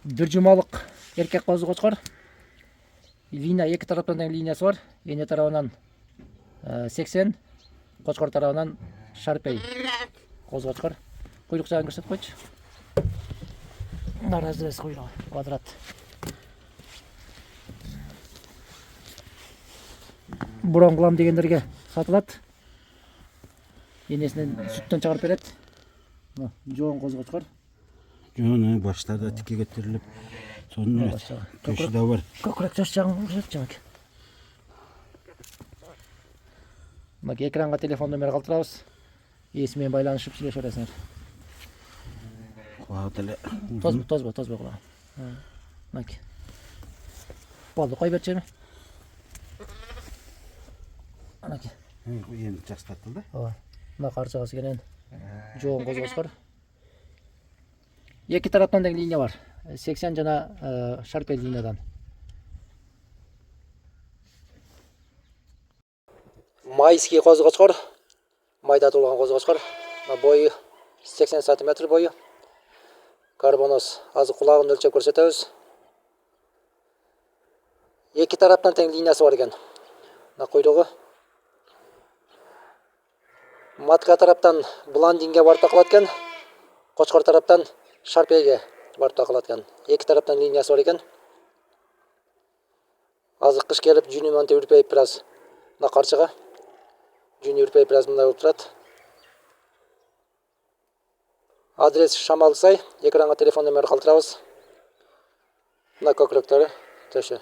Bir жумалык эркек козу кочкор. Линия эки тараптан да линиясы бар. Эне тарабынан 80, кочкор тарабынан шарпей козу кочкор. Куйлук жагын көрсөтүп койчу. Мына разрез куйлугу, квадрат. Бурон кылам дегендерге сатылат. Енесинен сүттөн чыгарып берет. Жоон козу кочкор. Жоон баштарда тике көтөрүлүп, сонун көшү да бар. Көкүрөк чач жагын көрсөтчү жаак. Мына экранга телефон номер калтырабыз. Ээси менен байланышып сүйлөшө бересиңер. Кулагы деле Тозбо кулагы. Мынакей. Болду, кой берчи. Анакей. Эми жакшыртылды. Ооба. Мына карчагасы кенен жоон козу кочкор. Эки тараптан да линия бар. 80 жана шарпе линиядан. Майский козу кочкор. Майда туулган козу кочкор. Бою 80 см бою. Карбоноз азыр кулагын өлчөп көрсөтөбүз. Эки тараптан тең линиясы бар экен. Мына куйругу. Матка тараптан блондинге барып такылат экен. Кочкор тараптан шарпеге барып такылат экен. Эки тараптан линиясы бар экен. Азыр кыш келип жүнү монте үрпейип бираз. Мына карчыга жүнү үрпейип бираз мындай болуп турат. Адрес Шамалсай, экранга телефон номер калтырабыз. Мына көкүрөктөрү төшө.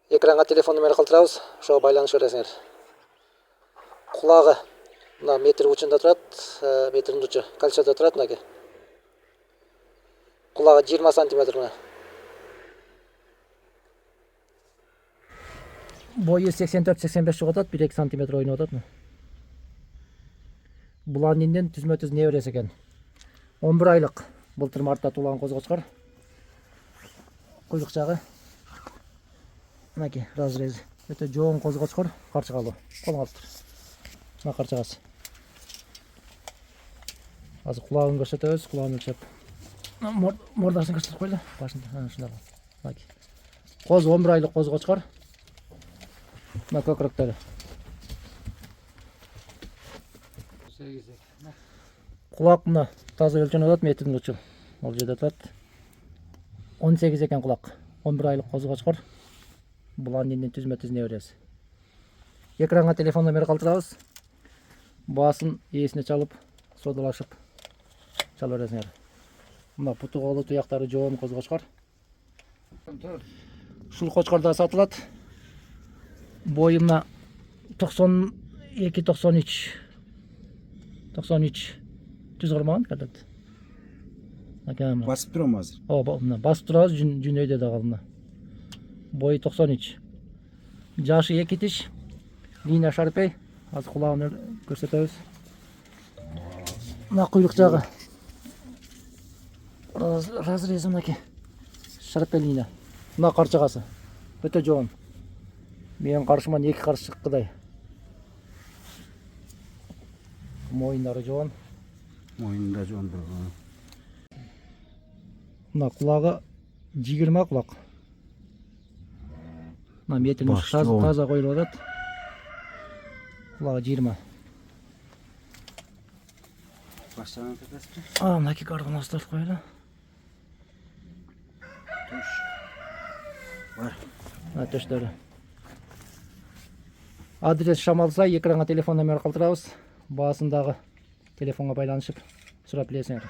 Экранга телефон номер калтырабыз, ошого байланышып бересиңер. Кулагы мына метр учунда турат, метрдин учу кольцодо турат мынакей. Кулагы 20 см мына. Бою 84-85 чыгып атат, 1-2 см ойноп атат. Буландинден түзмө-түз не берес экен. 11 айлык былтыр мартта туулган козу кочкор. Куйлук жагы. Мынакей разрез. Өтө жоон козу кочкор, карчыгалуу. Колуңа алып тур. Мына карчыгасы. Азыр кулагын көрсөтөбүз, кулагын өлчөп. Мордасын көрсөтүп койду. Башын ушундай. Мынакей. Козу 11 айлык козу кочкор. Мына көкүрөктөрү. Кулак мына таза өлчөнүп атат, метрдин учу. Ол жерде турат. 18 экен кулак. 11 айлык козу кочкор. Буландинден түзмө-түз не беребиз. Экранга телефон номер калтырабыз. Баасын ээсине чалып, содалашып чала бересиңер. Мына путу колу туяктары жоон козу кочкор. Ушул кочкор да сатылат. Бою мына 92-93. 93. Түз кырмаган кадат. Басып турам азыр. Ооба, мына басып турабыз, жүн өйдө да калды. Бою 93. Жашы 2 тиш. Линия шарпей. Азыр кулагын көрсөтөбүз. Мына куйлук жагы. Разрез мынакей. Шарпей линия. Мына карчыгасы. Өтө жоон. Менин каршыман 2 каршы чыккыдай. Мойындары жоон. Мойнунда жоонду. Мына кулагы 20 кулак. Мына метрдин таза коюлуп атат. Кулагы 20. Баштан татасызбы? Мынакей карбоноз тартып коелу. Төш. Бар. Мына төштөрү. Адрес Шамалсай, экранга телефон номер калтырабыз. Баасындагы телефонго байланышып сурап билесиңер.